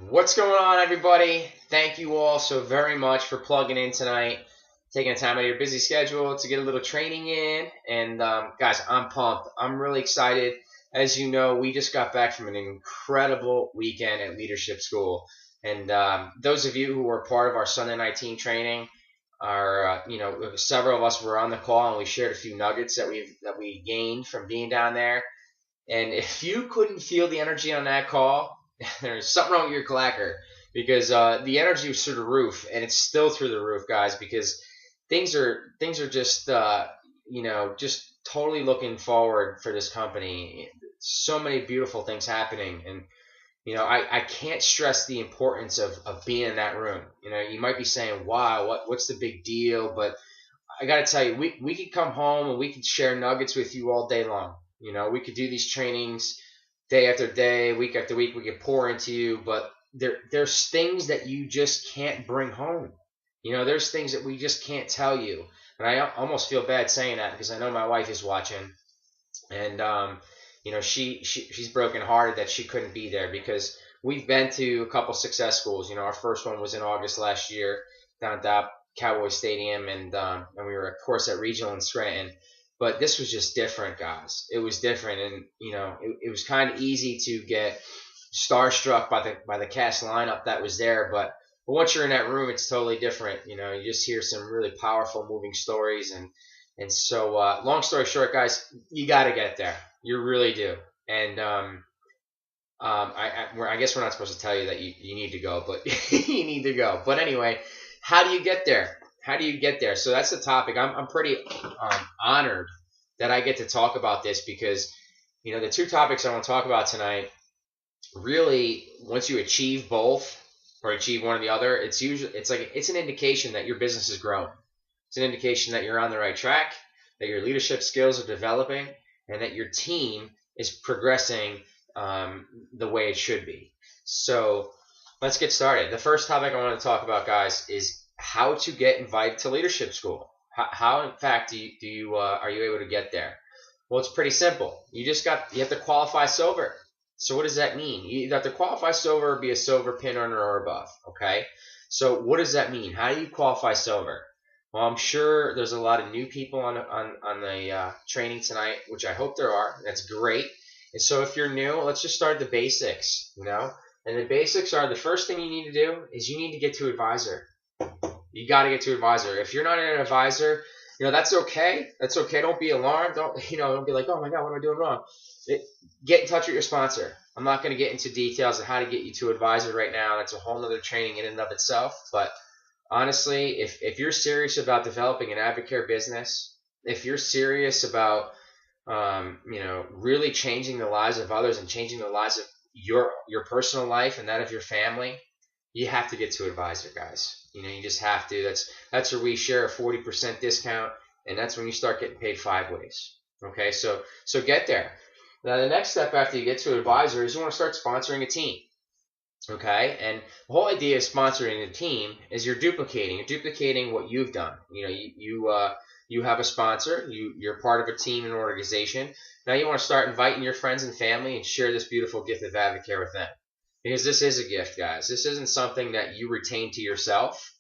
What's going on, everybody? Thank you all so very much for plugging in tonight, taking the time out of your busy schedule to get a little training in. And guys, I'm pumped. I'm really excited. As you know, we just got back from an incredible weekend at Leadership School. And those of you who were part of our Sunday night team training, several of us were on the call and we shared a few nuggets that we gained from being down there. And if you couldn't feel the energy on that call, there's something wrong with your clacker because the energy was through the roof, and it's still through the roof, guys. Because things are just just totally looking forward for this company. So many beautiful things happening, and I can't stress the importance of being in that room. You might be saying, "Wow, what's the big deal?" But I got to tell you, we could come home and we could share nuggets with you all day long. We could do these trainings day after day, week after week. We could pour into you, but there's things that you just can't bring home. There's things that we just can't tell you. And I almost feel bad saying that because I know my wife is watching, and she's brokenhearted that she couldn't be there because we've been to a couple success schools. Our first one was in August last year down at the Cowboy Stadium, and we were of course at Regional in Scranton. But this was just different, guys. It was different, and it was kind of easy to get starstruck by the cast lineup that was there. But once you're in that room, it's totally different. You just hear some really powerful, moving stories, and so long story short, guys, you got to get there. You really do. And I guess we're not supposed to tell you that you need to go, but you need to go. But anyway, how do you get there? How do you get there? So that's the topic. I'm pretty honored that I get to talk about this because the two topics I want to talk about tonight really, once you achieve both or achieve one or the other, it's an indication that your business is growing. It's an indication that you're on the right track, that your leadership skills are developing, and that your team is progressing the way it should be. So let's get started. The first topic I want to talk about, guys, is how to get invited to leadership school. How in fact, are you able to get there? Well, it's pretty simple. You have to qualify silver. So what does that mean? You have to qualify silver or be a silver pin earner or above. Okay. So what does that mean? How do you qualify silver? Well, I'm sure there's a lot of new people on the training tonight, which I hope there are. That's great. And so if you're new, let's just start the basics. And the basics are, the first thing you need to do is you need to get to advisor. You got to get to advisor. If you're not an advisor, that's okay. That's okay. Don't be alarmed. Don't be like, oh my God, what am I doing wrong? Get in touch with your sponsor. I'm not going to get into details of how to get you to advisor right now. That's a whole other training in and of itself. But honestly, if you're serious about developing an advocate business, if you're serious about really changing the lives of others and changing the lives of your personal life and that of your family, you have to get to advisor, guys. You just have to. That's where we share a 40% discount, and that's when you start getting paid 5 ways. Okay, so get there. Now the next step after you get to advisor is you want to start sponsoring a team. Okay, and the whole idea of sponsoring a team is you're duplicating what you've done. You have a sponsor, you're part of a team and organization. Now you want to start inviting your friends and family and share this beautiful gift of Advocare with them. Because this is a gift, guys. This isn't something that you retain to yourself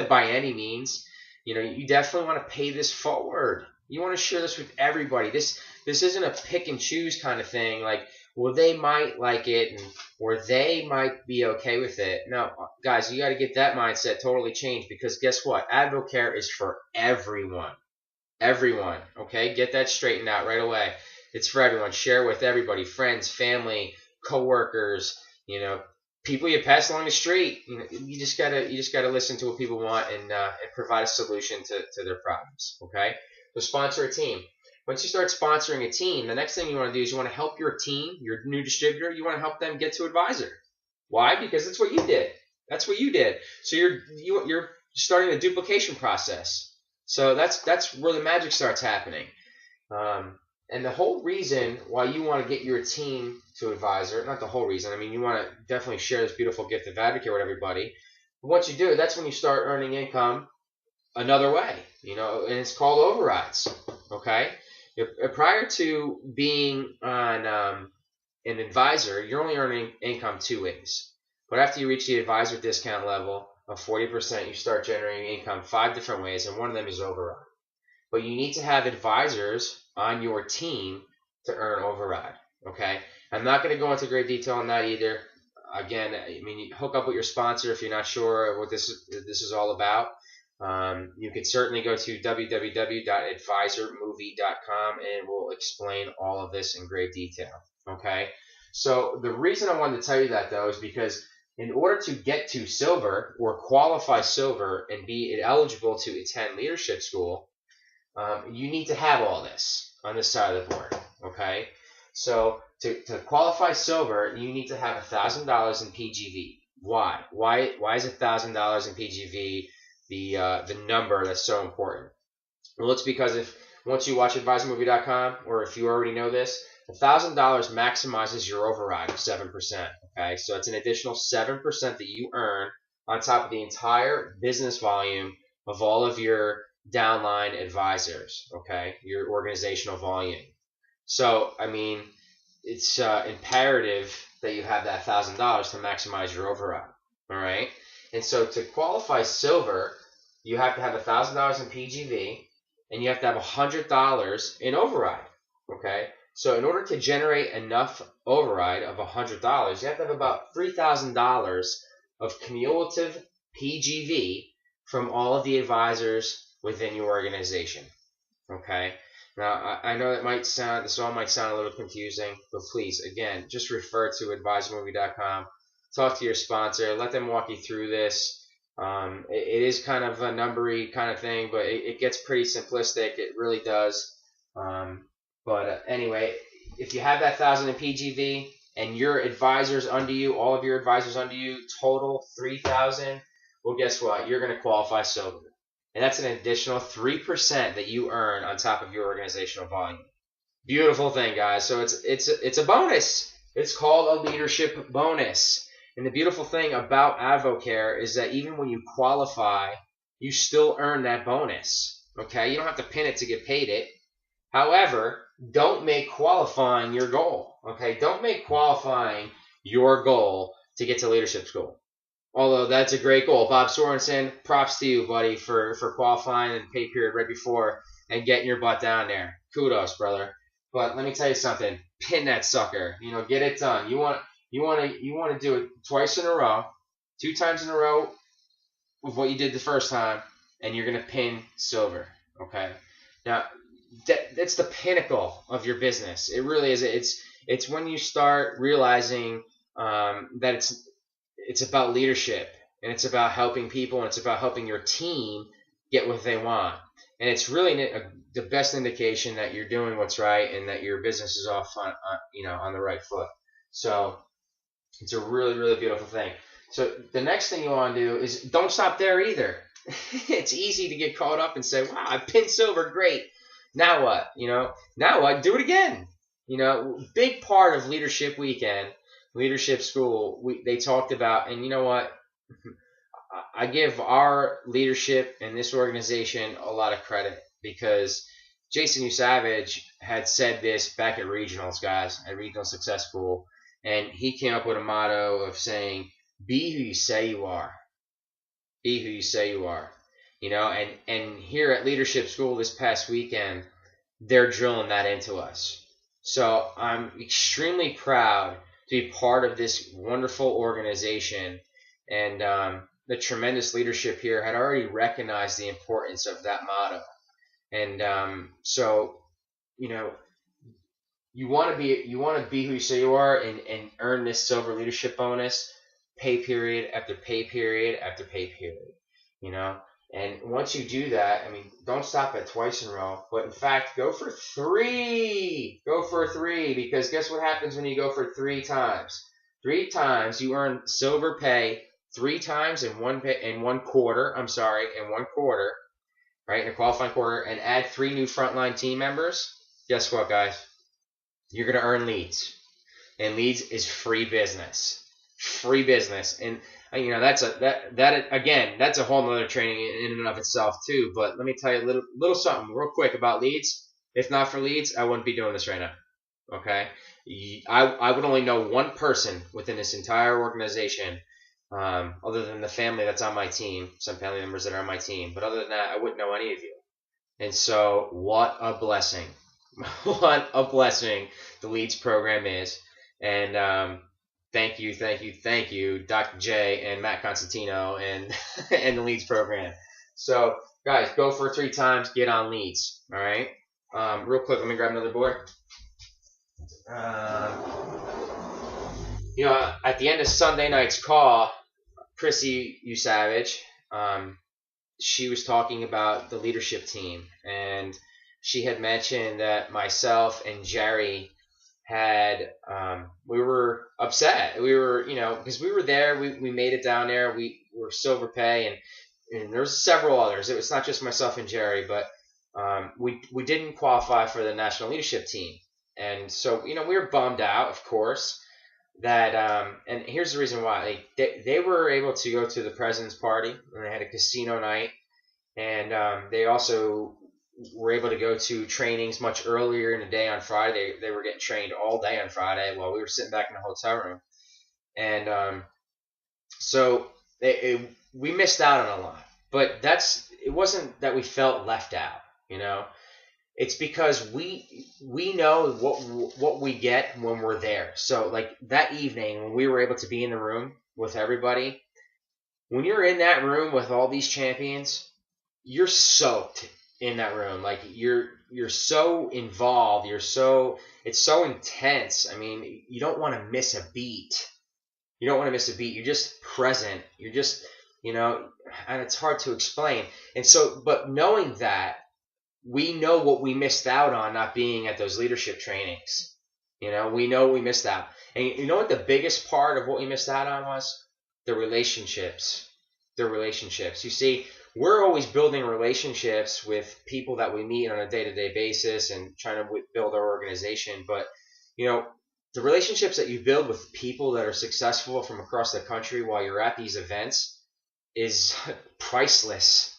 by any means. You definitely want to pay this forward. You want to share this with everybody. This isn't a pick and choose kind of thing. Like, well, they might like it, or they might be okay with it. No, guys, you got to get that mindset totally changed, because guess what? Advocare is for everyone. Everyone, okay? Get that straightened out right away. It's for everyone. Share with everybody, friends, family, coworkers, people you pass along the street. You just gotta listen to what people want and provide a solution to their problems. Okay, so sponsor a team. Once you start sponsoring a team, the next thing you want to do is you want to help your team, your new distributor. You want to help them get to advisor. Why? Because that's what you did. That's what you did. So you're starting the duplication process. So that's where the magic starts happening. And the whole reason why you want to get your team to advisor, not the whole reason, I mean, you want to definitely share this beautiful gift of Advocare with everybody. But once you do, that's when you start earning income another way, and it's called overrides. Okay? Prior to being on an advisor, you're only earning income 2 ways. But after you reach the advisor discount level of 40%, you start generating income 5 different ways, and one of them is override. But you need to have advisors on your team to earn override. Okay, I'm not going to go into great detail on that either. Again, I mean, you hook up with your sponsor if you're not sure what this is all about. You can certainly go to www.advisormovie.com and we'll explain all of this in great detail. Okay, so the reason I wanted to tell you that though is because in order to get to silver or qualify silver and be eligible to attend leadership school, you need to have all this on this side of the board. Okay, so to qualify silver, you need to have $1,000 in PGV. Why? Why is $1,000 in PGV the number that's so important? Well, it's because if once you watch AdvisorMovie.com, or if you already know this, $1,000 maximizes your override of 7%. Okay, so it's an additional 7% that you earn on top of the entire business volume of all of your downline advisors. Okay, your organizational volume. So I mean, it's imperative that you have that $1,000 to maximize your override. All right, and so to qualify silver, you have to have $1,000 in PGV, and you have to have $100 in override. Okay, so in order to generate enough override of $100, you have to have about $3,000 of cumulative PGV from all of the advisors within your organization. Okay. Now, I know this all might sound a little confusing, but please, again, just refer to AdvisorMovie.com. Talk to your sponsor. Let them walk you through this. It is kind of a numbery kind of thing, but it gets pretty simplistic. It really does. But anyway, if you have that 1,000 in PGV and your advisors under you, all of your advisors under you, total 3,000, well, guess what? You're going to qualify silver. And that's an additional 3% that you earn on top of your organizational volume. Beautiful thing, guys. So it's a bonus. It's called a leadership bonus. And the beautiful thing about Advocare is that even when you qualify, you still earn that bonus. Okay? You don't have to pin it to get paid it. However, don't make qualifying your goal. Okay? Don't make qualifying your goal to get to leadership school. Although that's a great goal. Bob Sorensen, props to you, buddy, for qualifying in the pay period right before and getting your butt down there. Kudos, brother. But let me tell you something. Pin that sucker. Get it done. You want to do it twice in a row, 2 times in a row with what you did the first time, and you're going to pin silver. Okay? Now, that's the pinnacle of your business. It really is. It's when you start realizing that it's about leadership, and it's about helping people, and it's about helping your team get what they want. And it's really the best indication that you're doing what's right and that your business is off on the right foot. So it's a really, really beautiful thing. So the next thing you want to do is don't stop there either. It's easy to get caught up and say, wow, I pinned silver, great. Now what? Now what? Do it again. Big part of Leadership Weekend, Leadership School, they talked about, and you know what? I give our leadership in this organization a lot of credit because Jason U. Savage had said this back at regionals, guys, at Regional Success School, and he came up with a motto of saying, be who you say you are. Be who you say you are. And here at Leadership School this past weekend, they're drilling that into us. So I'm extremely proud to be part of this wonderful organization, and the tremendous leadership here had already recognized the importance of that motto. And so you want to be who you say you are and earn this silver leadership bonus, pay period after pay period after pay period. And once you do that, don't stop at twice in a row, but in fact, go for 3. Go for 3, because guess what happens when you go for 3 times? 3 times you earn silver pay 3 times in one quarter, right, in a qualifying quarter, and add 3 new frontline team members. Guess what, guys? You're going to earn leads. And leads is free business. Free business. And that's a whole nother training in and of itself too. But let me tell you a little something real quick about leads. If not for leads, I wouldn't be doing this right now. Okay, I would only know one person within this entire organization other than the family that's on my team, some family members that are on my team. But other than that, I wouldn't know any of you. And so, what a blessing. What a blessing the Leads program is. And thank you, Dr. J and Matt Constantino and, and the Leads program. So, guys, go for 3 times, get on Leads. All right? Real quick, let me grab another board. At the end of Sunday night's call, Chrissy Usavage, she was talking about the leadership team, and she had mentioned that myself and Jerry had, we were upset. We were, because we were there, we made it down there. We were silver pay, and there was several others. It was not just myself and Jerry, but we didn't qualify for the national leadership team. And so, we were bummed out, of course, that, and here's the reason why. They were able to go to the president's party, and they had a casino night, and they also were able to go to trainings much earlier in the day on Friday. They were getting trained all day on Friday while we were sitting back in the hotel room. And so we missed out on a lot. But it wasn't that we felt left out, It's because we know what we get when we're there. So like that evening when we were able to be in the room with everybody, when you're in that room with all these champions, you're soaked in that room. Like you're so involved. It's so intense. I mean, you don't want to miss a beat. You're just present. You're just, and it's hard to explain. And so, but knowing that, we know what we missed out on not being at those leadership trainings. We know we missed out. And you know what the biggest part of what we missed out on was? The relationships. You see, we're always building relationships with people that we meet on a day-to-day basis and trying to build our organization. But, the relationships that you build with people that are successful from across the country while you're at these events is priceless.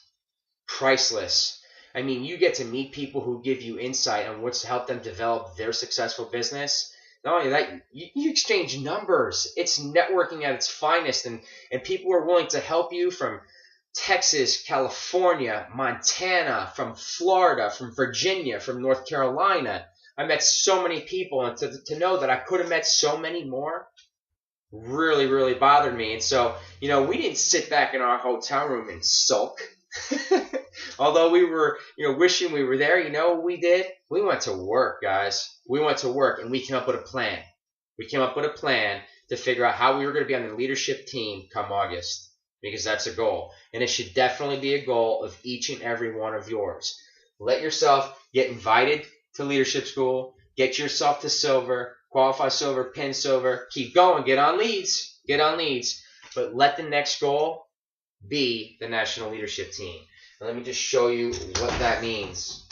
I mean, you get to meet people who give you insight on what's helped them develop their successful business. Not only that, you exchange numbers. It's networking at its finest, and people are willing to help you from Texas, California, Montana, from Florida, from Virginia, from North Carolina. I met so many people, and to know that I could have met so many more really, really bothered me. And so, we didn't sit back in our hotel room and sulk. Although we were, wishing we were there, what we did? We went to work, guys. We went to work, and we came up with a plan. We came up with a plan to figure out how we were going to be on the leadership team come August, because that's a goal. And it should definitely be a goal of each and every one of yours. Let yourself get invited to leadership school. Get yourself to silver. Qualify silver, pin silver. Keep going. Get on leads. But let the next goal be the national leadership team. Now, let me just show you what that means.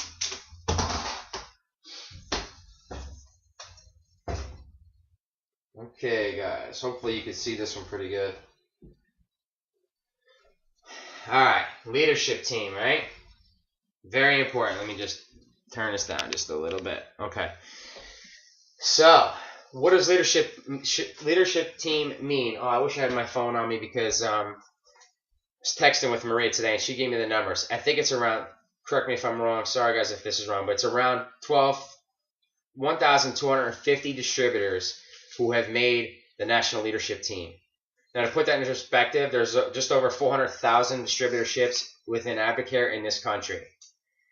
Okay, guys. Hopefully you can see this one pretty good. All right. Leadership team, right? Very important. Let me just turn this down just a little bit. Okay. So, what does leadership team mean? Oh, I wish I had my phone on me because I was texting with Maria today, and she gave me the numbers. I think it's around, correct me if I'm wrong, sorry guys if this is wrong, but it's around 1,250 distributors who have made the national leadership team. Now, to put that into perspective, there's just over 400,000 distributorships within Advocare in this country.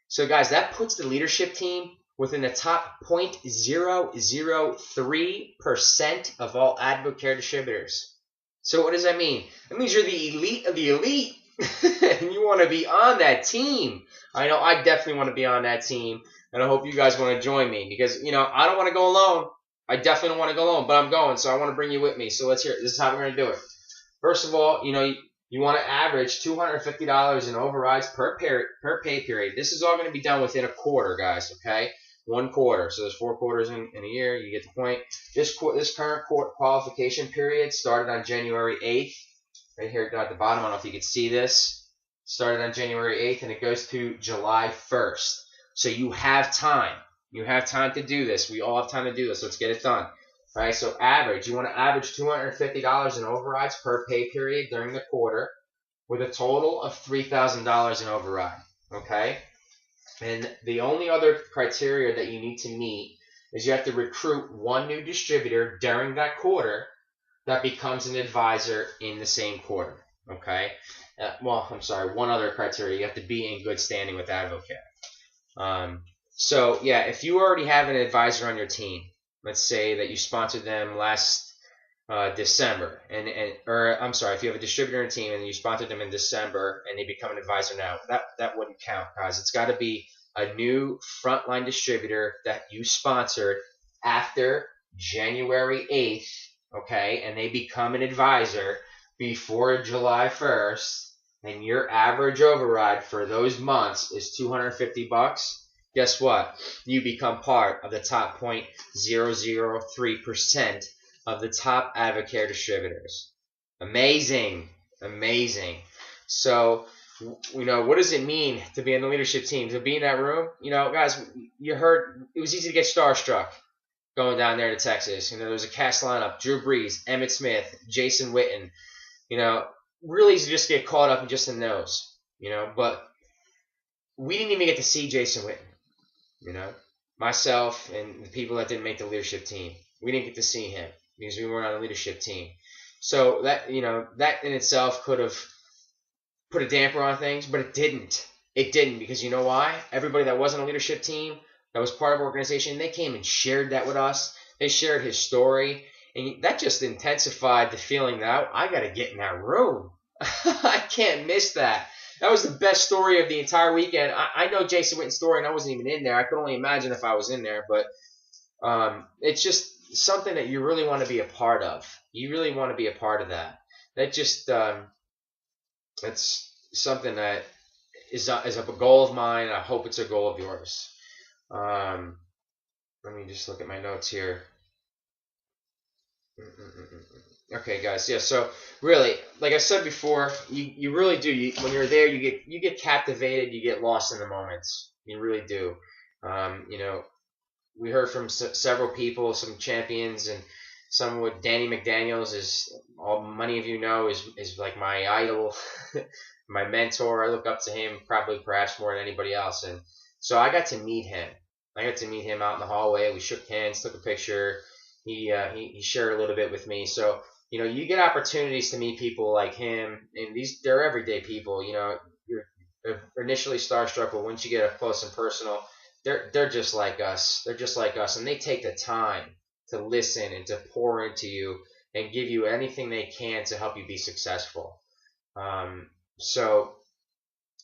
So, guys, that puts the leadership team within the top 0.003% of all Advocare distributors. So what does that mean? That means you're the elite of the elite, and you want to be on that team. I know I definitely want to be on that team, and I hope you guys want to join me because, I don't want to go alone. I definitely don't want to go alone, but I'm going, so I want to bring you with me. So let's hear it. This is how we're going to do it. First of all, you want to average $250 in overrides per pay period. This is all going to be done within a quarter, guys, okay? 1 quarter. So there's 4 quarters in a year. You get the point. This current qualification period started on January 8th. Right here at the bottom. I don't know if you can see this. Started on January 8th, and it goes to July 1st. So you have time. You have time to do this. We all have time to do this. Let's get it done. right? So average, you want to average $250 in overrides per pay period during the quarter with a total of $3,000 in override, okay? And the only other criteria that you need to meet is you have to recruit one new distributor during that quarter that becomes an advisor in the same quarter, okay? One other criteria. You have to be in good standing with Advocare. So, yeah, if you already have an advisor on your team, let's say that you sponsored them last December, if you have a distributor in a team and you sponsored them in December and they become an advisor now, that wouldn't count, guys. It's got to be a new frontline distributor that you sponsored after January 8th, okay, and they become an advisor before July 1st, and your average override for those months is $250. Guess what? You become part of the top 0.003% of the top Advocare distributors. Amazing. Amazing. So, what does it mean to be in the leadership team, to be in that room? Guys, you heard it was easy to get starstruck going down there to Texas. There was a cast lineup: Drew Brees, Emmitt Smith, Jason Witten. Really easy to just get caught up in just the nose. But we didn't even get to see Jason Witten. Myself and the people that didn't make the leadership team, we didn't get to see him because we weren't on the leadership team. So that that in itself could have put a damper on things, but it didn't. It didn't, because you know why? Everybody that wasn't a leadership team, that was part of our organization, they came and shared that with us. They shared his story, and that just intensified the feeling that I got to get in that room. I can't miss that. That was the best story of the entire weekend. I know Jason Witten's story, and I wasn't even in there. I could only imagine if I was in there, but it's just something that you really want to be a part of. You really want to be a part of that. That just that's something that is a goal of mine. I hope it's a goal of yours. Let me just look at my notes here. Okay, guys. Yeah. So really, like I said before, you really do. When you're there, you get captivated. You get lost in the moments. You really do. We heard from several people, some champions, and some with Danny McDaniels is many of you know is like my idol, my mentor. I look up to him perhaps more than anybody else, and so I got to meet him. I got to meet him out in the hallway. We shook hands, took a picture. He shared a little bit with me. So you get opportunities to meet people like him, and they're everyday people. You're initially starstruck, but once you get up close and personal, they're just like us. They're just like us, and they take the time to listen and to pour into you and give you anything they can to help you be successful.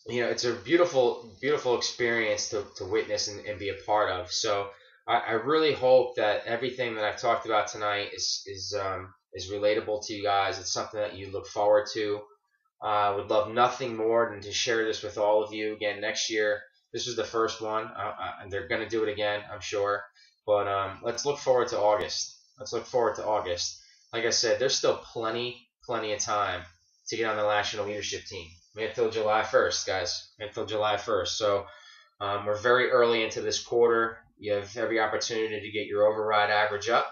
It's a beautiful, beautiful experience to witness and be a part of. So I really hope that everything that I've talked about tonight is relatable to you guys. It's something that you look forward to. I would love nothing more than to share this with all of you again next year. This was the first one, and they're going to do it again, I'm sure. But let's look forward to August. Let's look forward to August. Like I said, there's still plenty of time to get on the national leadership team. We have till July 1st, guys. We have till July 1st. So we're very early into this quarter. You have every opportunity to get your override average up.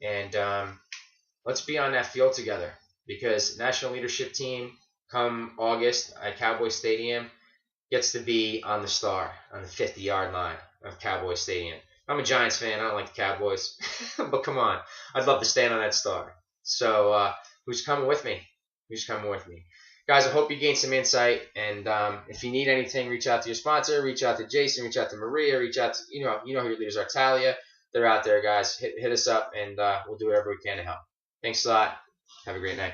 And let's be on that field together, because national leadership team come August at Cowboy Stadium gets to be on the star, on the 50-yard line of Cowboy Stadium. I'm a Giants fan. I don't like the Cowboys. But come on. I'd love to stand on that star. So who's coming with me? Who's coming with me? Guys, I hope you gained some insight. And if you need anything, reach out to your sponsor. Reach out to Jason. Reach out to Maria. Reach out to, you know who your leaders are, Talia. They're out there, guys. Hit us up, and we'll do whatever we can to help. Thanks a lot. Have a great night.